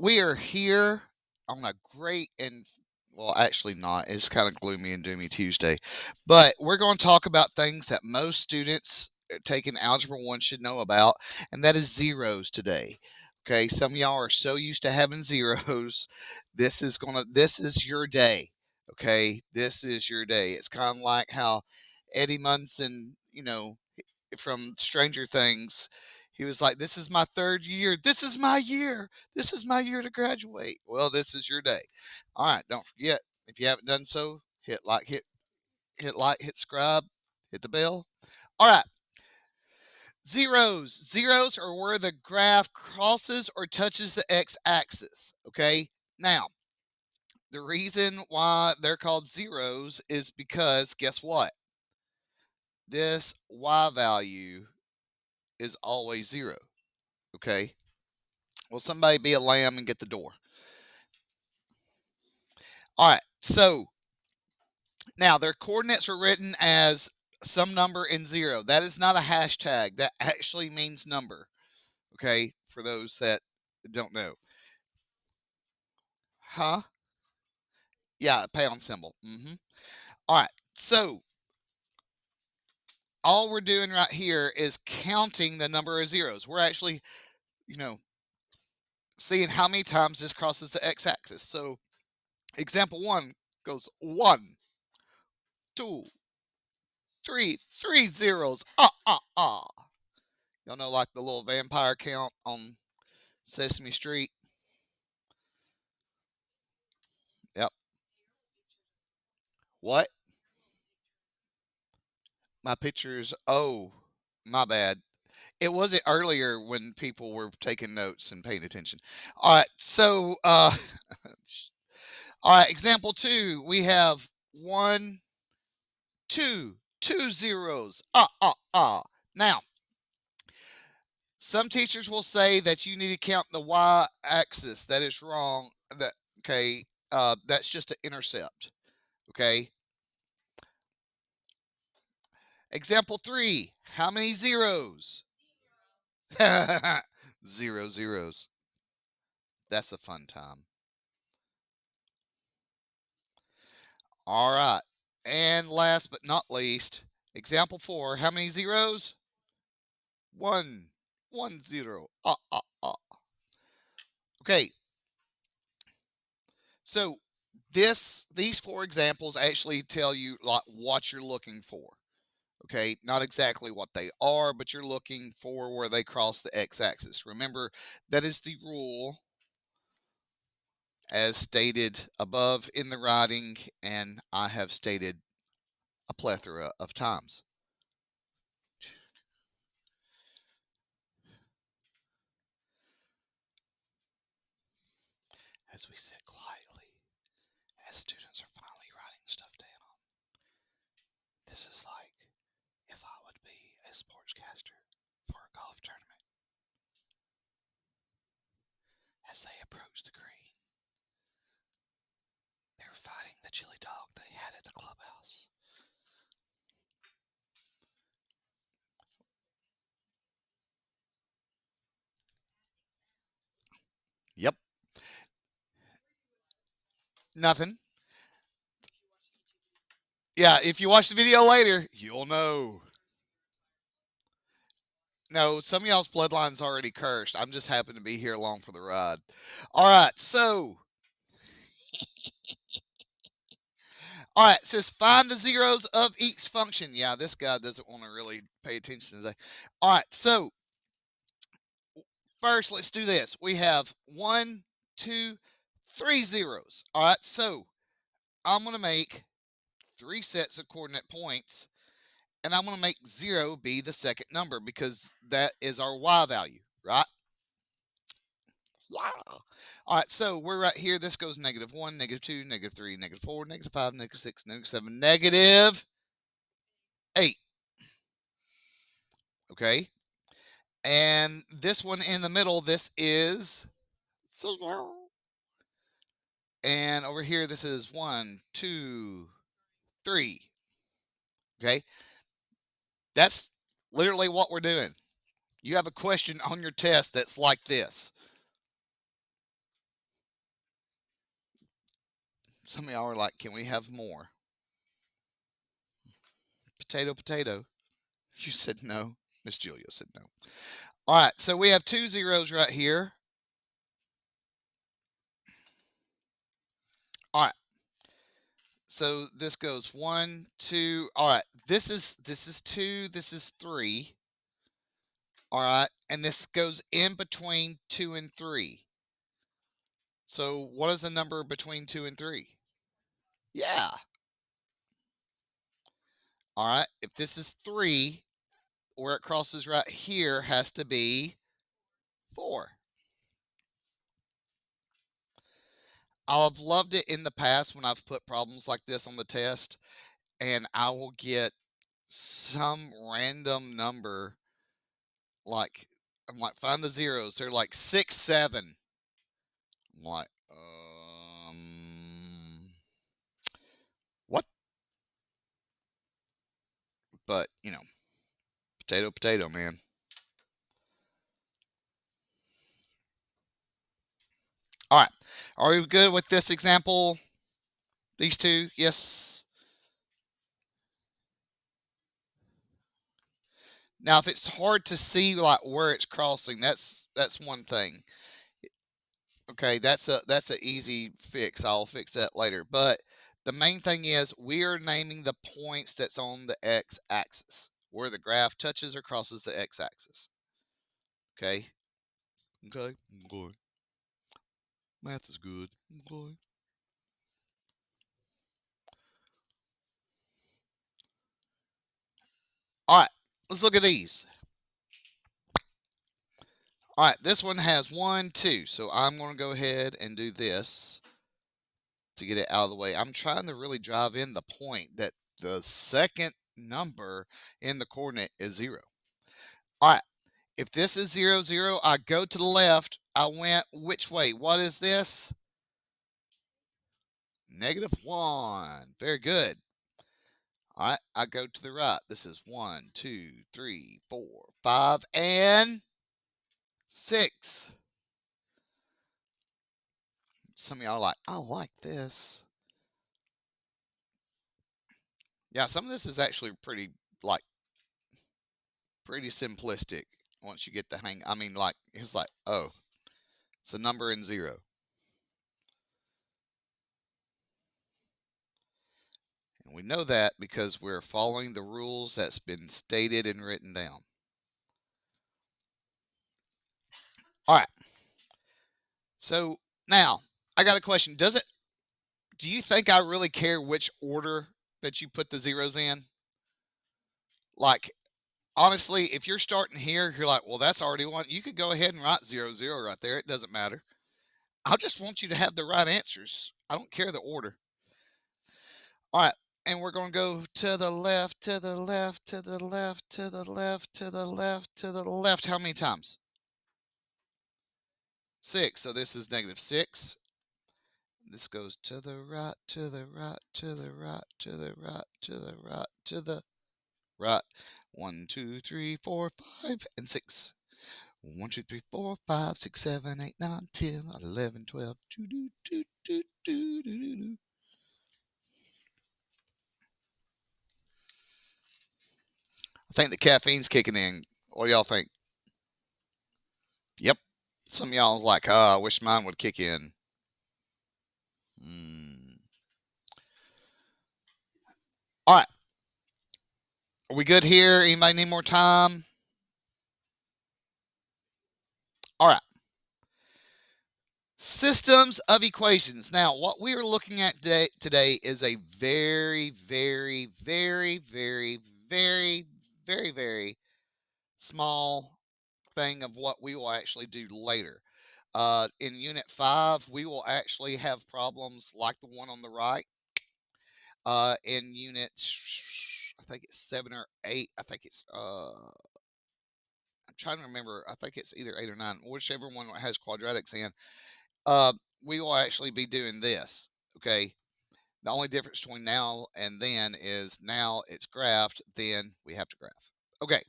We are here on a great and well, actually not. It's kind of gloomy and doomy Tuesday. But we're going to talk about things that most students taking Algebra 1 should know about, and that is zeros today. Okay, some of y'all are so used to having zeros. This is your day. Okay, this is your day. It's kind of like how Eddie Munson, from Stranger Things, he was like, "This is my third year. This is my year. This is my year to graduate." Well, this is your day. All right, don't forget, if you haven't done so, hit like, hit subscribe, hit the bell. All right, zeros. Zeros are where the graph crosses or touches the x-axis. Okay, now the reason why they're called zeros is because guess what? This y value is always zero. Okay. Will somebody be a lamb and get the door? All right. So now their coordinates are written as some number in zero. That is not a hashtag. That actually means number. Okay. For those that don't know. Huh? Yeah, pound symbol. All right. So all we're doing right here is counting the number of zeros. We're actually, you know, seeing how many times this crosses the x-axis. So example 1 goes 1, 2, 3 zeros. Y'all know, like the little vampire count on Sesame Street. Yep. What? My pictures. Oh, my bad. It wasn't earlier when people were taking notes and paying attention. All right. So, all right. Example 2. We have 1, 2 zeros. Now, some teachers will say that you need to count the y-axis. That is wrong. Okay? That's just an intercept. Okay. Example 3. How many zeros? Zero zeros. That's a fun time. All right. And last but not least, example 4. How many zeros? One. 1 0. Okay. So these 4 examples actually tell you like what you're looking for. Okay, not exactly what they are, but you're looking for where they cross the x-axis. Remember, that is the rule as stated above in the writing, and I have stated a plethora of times. As we sit quietly, as students are finally writing stuff down, this is like if I would be a sportscaster for a golf tournament. As they approach the green, they're fighting the chili dog they had at the clubhouse. Yep, nothing. Yeah, if you watch the video later, you'll know. No, some of y'all's bloodline's already cursed. I'm just happen to be here along for the ride. All right, so all right, it says find the zeros of each function. Yeah, this guy doesn't want to really pay attention today. All right, so first let's do this. We have 1, 2, 3 zeros. All right, so I'm going to make 3 sets of coordinate points, and I'm going to make 0 be the second number because that is our y value, right? Yeah. All right, so we're right here. This goes -1, -2, -3, -4, -5, -6, -7, -8. Okay. And this one in the middle, this is 0. And over here, this is 1, 2, 3. Okay. That's literally what we're doing. You have a question on your test that's like this. Some of y'all are like, can we have more? Potato, potato. You said no. Miss Julia said no. All right, so we have 2 zeros right here. All right. So this goes 1, 2. All right. This is 2, this is 3. All right. And this goes in between 2 and 3. So what is the number between 2 and 3? Yeah. All right. If this is 3, where it crosses right here has to be 4. I've loved it in the past when I've put problems like this on the test, and I will get some random number like I'm like, find the zeros. They're like 6, 7. I'm like, what? But potato, potato, man. All right. Are we good with this example? These two? Yes. Now, if it's hard to see like where it's crossing, that's one thing. Okay, that's a easy fix. I'll fix that later. But the main thing is we are naming the points that's on the x-axis, where the graph touches or crosses the x-axis. Okay. Okay. Okay. Math is good. Okay. All right. Let's look at these. All right. This one has 1, 2. So I'm going to go ahead and do this to get it out of the way. I'm trying to really drive in the point that the second number in the coordinate is 0. All right. If this is 0, 0, I go to the left. I went which way? What is this? -1. Very good. All right. I go to the right. This is 1, 2, 3, 4, 5, and 6. Some of y'all are like, I like this. Yeah, some of this is actually pretty simplistic once you get the hang. I mean, like, it's like, oh, it's a number in 0. And we know that because we're following the rules that's been stated and written down. All right. So now I got a question. Do you think I really care which order that you put the zeros in? Like, honestly, if you're starting here, you're like, well, that's already one. You could go ahead and write 0, 0 right there. It doesn't matter. I just want you to have the right answers. I don't care the order. All right. And we're going to go to the left, to the left, to the left, to the left, to the left, to the left. How many times? 6. So this is -6. This goes to the right, to the right, to the right, to the right, to the right, to the right. 1, 2, 3, 4, 5, and 6. 1, 2, 3, 4, 5, 6, 7, 8, 9, 10, 11, 12. Do, do, do, do, do, do, do. I think the caffeine's kicking in. What do y'all think? Yep. Some of y'all like, I wish mine would kick in. All right. Are we good here? Anybody need more time? All right. Systems of equations. Now, what we are looking at today is a very, very, very, very, very, very, very small thing of what we will actually do later. In Unit 5, we will actually have problems like the one on the right. In Unit, I think it's 7 or 8. I think it's, I'm trying to remember. I think it's either 8 or 9, whichever one has quadratics in. Uh, we will actually be doing this. Okay. The only difference between now and then is now it's graphed, then we have to graph. Okay.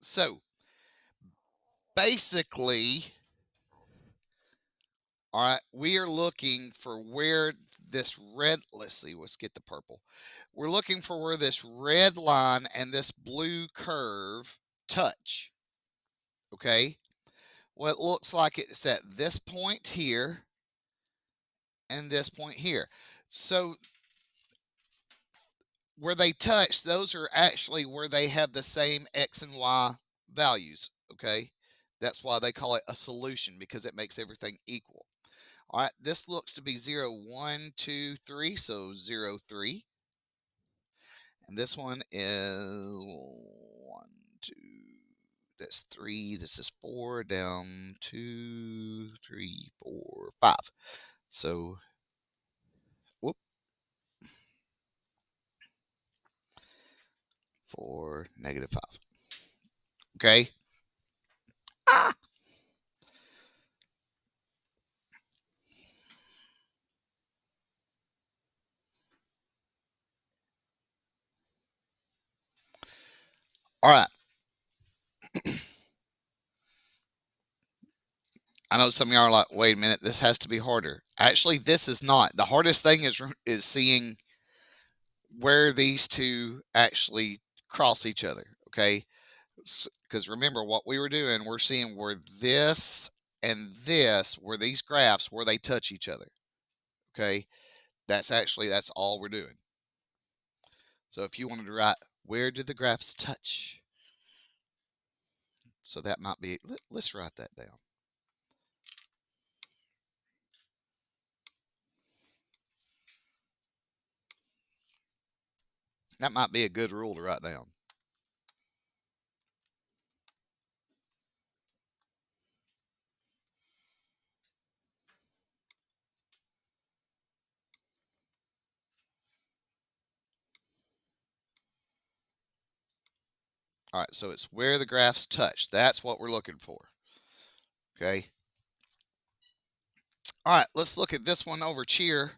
So basically, All right, we are looking for where this red, let's see, let's get the purple. We're looking for where this red line and this blue curve touch. Okay. Well, it looks like it's at this point here and this point here. So where they touch, those are actually where they have the same X and Y values. Okay. That's why they call it a solution, because it makes everything equal. All right, this looks to be 0, 1, 2, 3, so 0, 3. And this one is 1, 2, that's 3, this is 4, down 2, 3, 4, 5. So, whoop, 4, -5. Okay. Ah. All right. I know some of y'all are like, wait a minute, this has to be harder. Actually, this is not. The hardest thing is seeing where these two actually cross each other. Okay. Because remember what we were doing, we're seeing where this and this, where these graphs, where they touch each other. Okay. That's all we're doing. So if you wanted to write, where did the graphs touch? So that might be, let's write that down. That might be a good rule to write down. All right, so it's where the graphs touch. That's what we're looking for. Okay. All right, let's look at this one over here.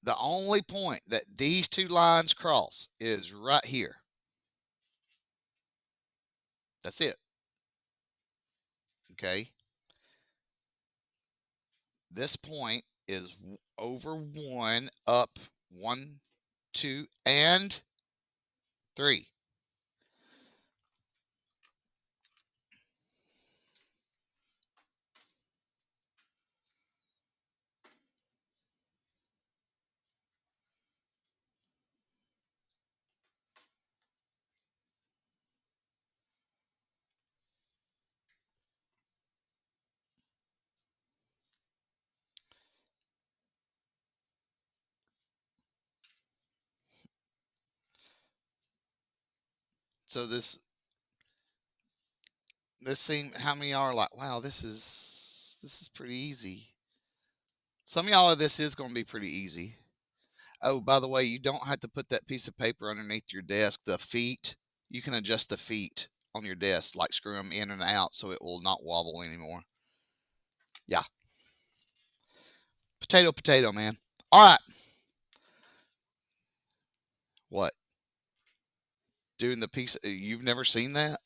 The only point that these two lines cross is right here. That's it. Okay. This point is over 1, up 1, 2, and 3. So this seem, how many are like, wow, this is pretty easy. Some of y'all, this is going to be pretty easy. Oh, by the way, you don't have to put that piece of paper underneath your desk. The feet, you can adjust the feet on your desk, like screw them in and out so it will not wobble anymore. Yeah. Potato, potato, man. All right. What? Doing the piece, you've never seen that?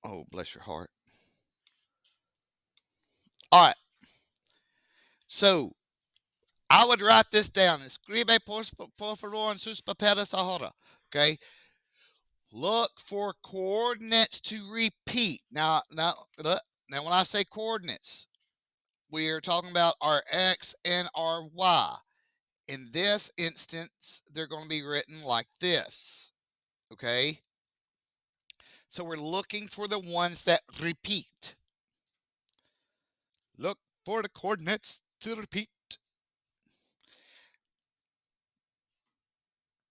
Oh, bless your heart. All right. So I would write this down. Escribe por favor en sus papeles ahora. Okay. Look for coordinates to repeat. Now, when I say coordinates, we are talking about our X and our Y. In this instance, they're going to be written like this. Okay. So we're looking for the ones that repeat. Look for the coordinates to repeat.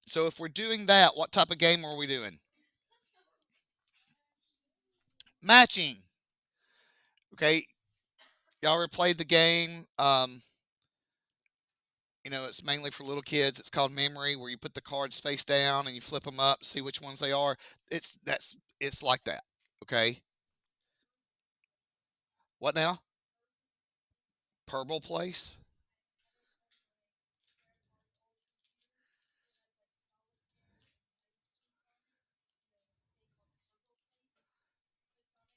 So if we're doing that, what type of game are we doing? Matching. Okay. Y'all ever played the game? It's mainly for little kids. It's called memory, where you put the cards face down and you flip them up, see which ones they are. It's like that. Okay. What now? Purple place.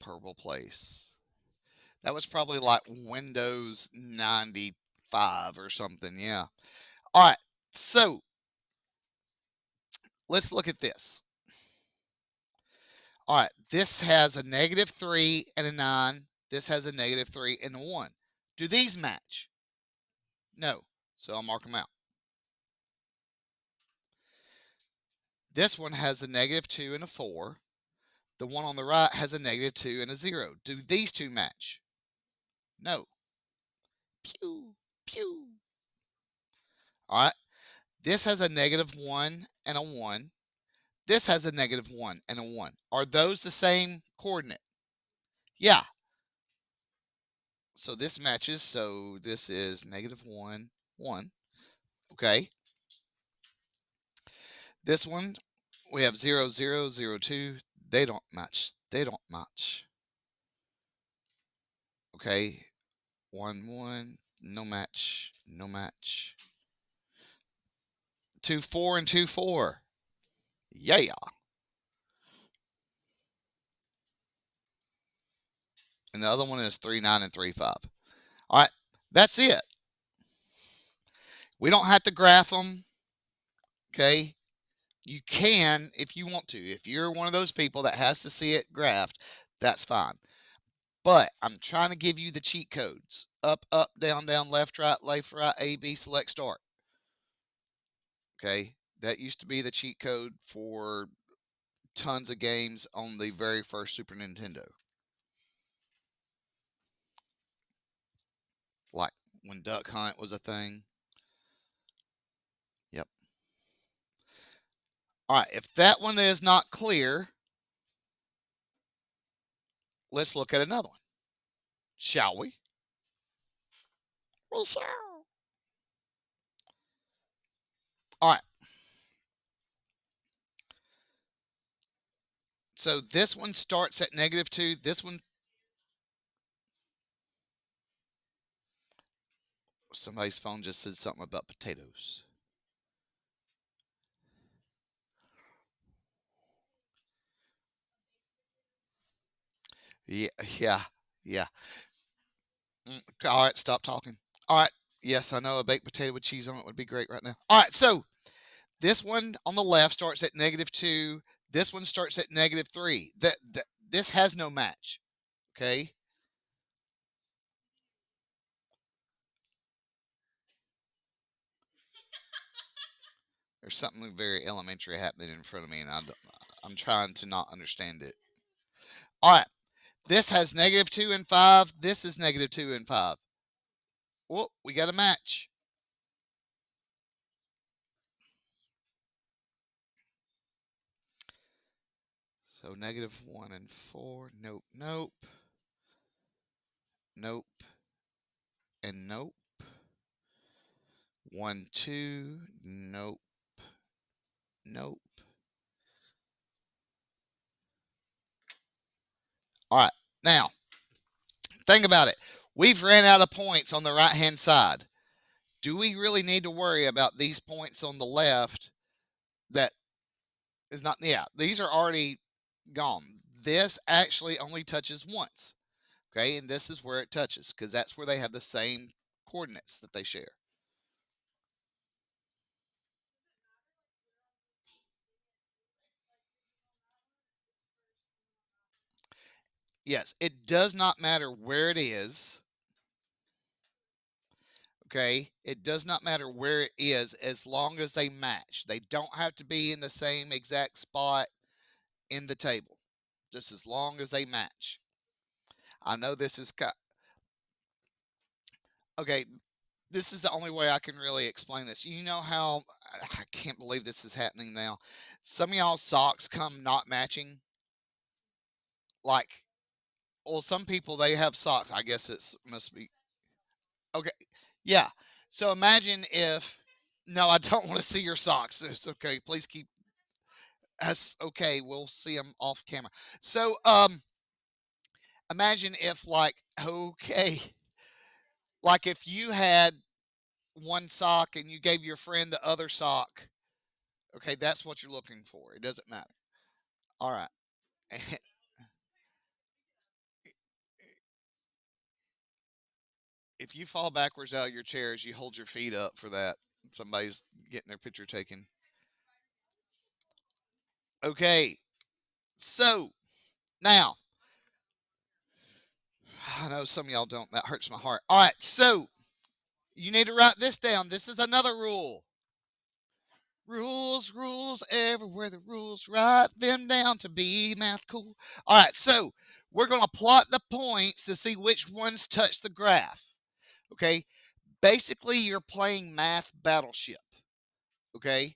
purple place. That was probably like Windows 95 or something. Yeah. All right. So let's look at this. All right. This has a -3 and a 9. This has a -3 and a 1. Do these match? No. So I'll mark them out. This one has a -2 and a 4. The one on the right has a -2 and a 0. Do these two match? No. Pew, pew. All right. This has a -1 and a 1. This has a -1 and a 1. Are those the same coordinate? Yeah. So this matches. So this is -1, 1. Okay. This one, we have 0, 0, 0, 2. They don't match. They don't match. Okay. 1, 1. No match. No match. 2, 4, and 2, 4. Yeah. And the other one is 3, 9, and 3, 5. All right. That's it. We don't have to graph them. Okay. You can if you want to. If you're one of those people that has to see it graphed, that's fine. But I'm trying to give you the cheat codes. Up, up, down, down, left, right, A, B, select, start. Okay. That used to be the cheat code for tons of games on the very first Super Nintendo. Like when Duck Hunt was a thing. Yep. All right. If that one is not clear, let's look at another one. Shall we? We shall. All right. So this one starts at -2. This one, somebody's phone just said something about potatoes. Yeah, yeah, yeah. All right, stop talking. All right. Yes, I know a baked potato with cheese on it would be great right now. All right, so this one on the left starts at -2. This one starts at -3. This has no match. Okay. There's something very elementary happening in front of me, and I'm trying to not understand it. All right. This has -2 and 5. This is -2 and 5. Well, we got a match. So -1 and 4. Nope, nope, nope, and nope. 1, 2. Nope, nope. All right. Now, think about it. We've ran out of points on the right hand side. Do we really need to worry about these points on the left that is not? Yeah, these are already gone. This actually only touches once. Okay. And this is where it touches because that's where they have the same coordinates that they share. Yes, it does not matter where it is. Okay. It does not matter where it is as long as they match. They don't have to be in the same exact spot in the table, just as long as they match. I know this is okay. This is the only way I can really explain this. You know how I can't believe this is happening now. Some of y'all socks come not matching. Like, well, some people they have socks. I guess it's must be okay. Yeah. So imagine if no, I don't want to see your socks. It's okay. Please keep. That's okay. We'll see them off camera. So imagine if okay, like if you had one sock and you gave your friend the other sock. Okay, that's what you're looking for. It doesn't matter. All right. if you fall backwards out of your chairs, you hold your feet up for that. Somebody's getting their picture taken. Okay, so now I know some of y'all don't. That hurts my heart. All right, so you need to write this down. This is another rule. Rules, rules, everywhere the rules. Write them down to be math cool. All right, so we're going to plot the points to see which ones touch the graph. Okay, basically, you're playing math battleship. Okay,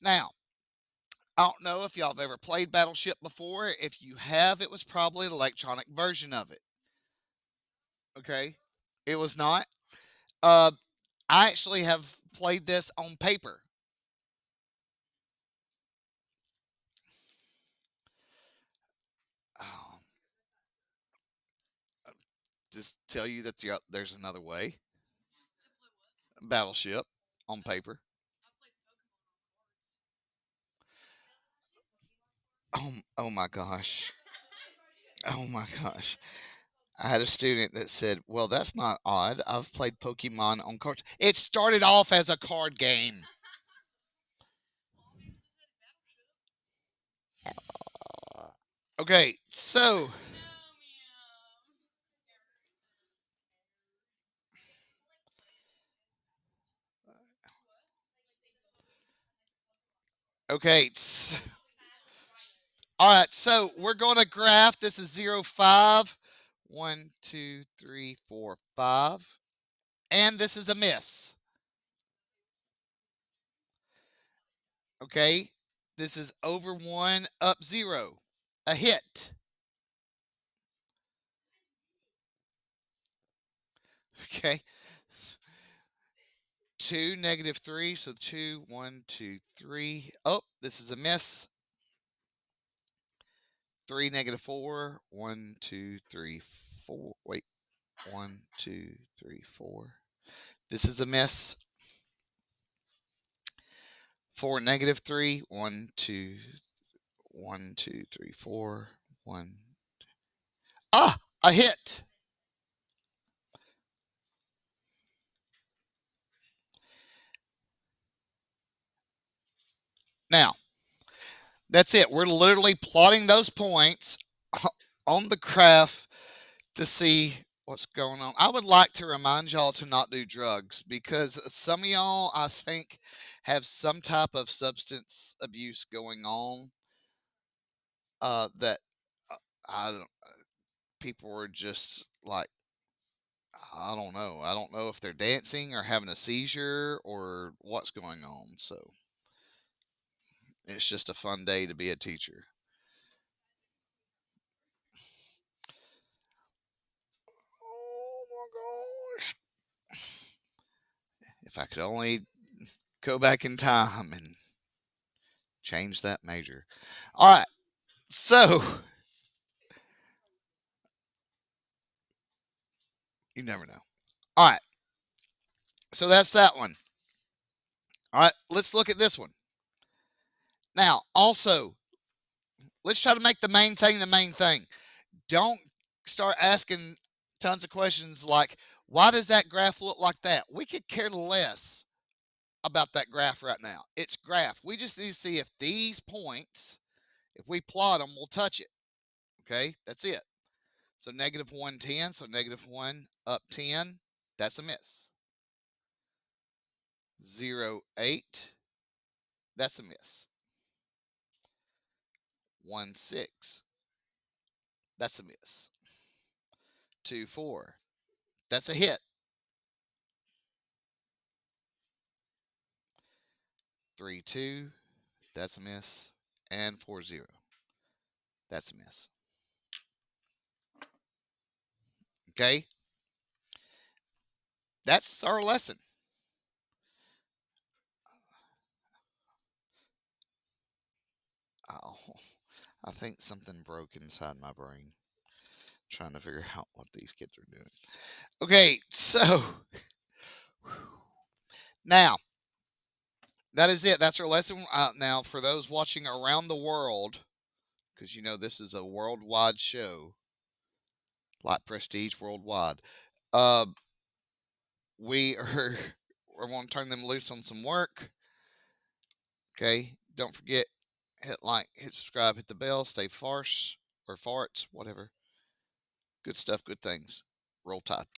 now I don't know if y'all have ever played Battleship before. If you have, it was probably an electronic version of it. Okay, it was not. Uh, I actually have played this on paper. Um, just tell you that there's another way. Battleship on paper. Oh my gosh. Oh my gosh. I had a student that said, "Well, that's not odd. I've played Pokemon on cards." It started off as a card game. Okay, so okay. All right, so we're going to graph. This is 0, 5. 1, 2, 3, 4, 5. And this is a miss. Okay, this is over 1, up 0. A hit. Okay, 2, -3. So 2, 1, 2, 3. Oh, this is a miss. 3, -4. 1, 2, 3, 4. Wait, 1, 2, 3, 4. This is a miss. 4, -3. 1, 2, 1, 2, 3, 4. 1. Ah, a hit. Now, that's it. We're literally plotting those points on the graph to see what's going on. I would like to remind y'all to not do drugs because some of y'all, I think, have some type of substance abuse going on. That I don't. People are just like, I don't know. I don't know if they're dancing or having a seizure or what's going on. So it's just a fun day to be a teacher. Oh my gosh. If I could only go back in time and change that major. All right. So you never know. All right. So that's that one. All right. Let's look at this one. Now, also, let's try to make the main thing the main thing. Don't start asking tons of questions like, why does that graph look like that? We could care less about that graph right now. It's graph. We just need to see if these points, if we plot them, we'll touch it. Okay, that's it. So -110, so -1 up 10, that's a miss. 0, 8, that's a miss. 1, 6, that's a miss. 2, 4, that's a hit. 3, 2, that's a miss. And 4, 0, that's a miss. Okay, that's our lesson. Oh, I think something broke inside my brain trying to figure out what these kids are doing. Okay, so now that is it. That's our lesson. Now, for those watching around the world, because you know this is a worldwide show, like Prestige Worldwide. Uh, we are we're going to turn them loose on some work. Okay, don't forget, hit like, hit subscribe, hit the bell, stay farce or farts, whatever. Good stuff, good things. Roll Tide.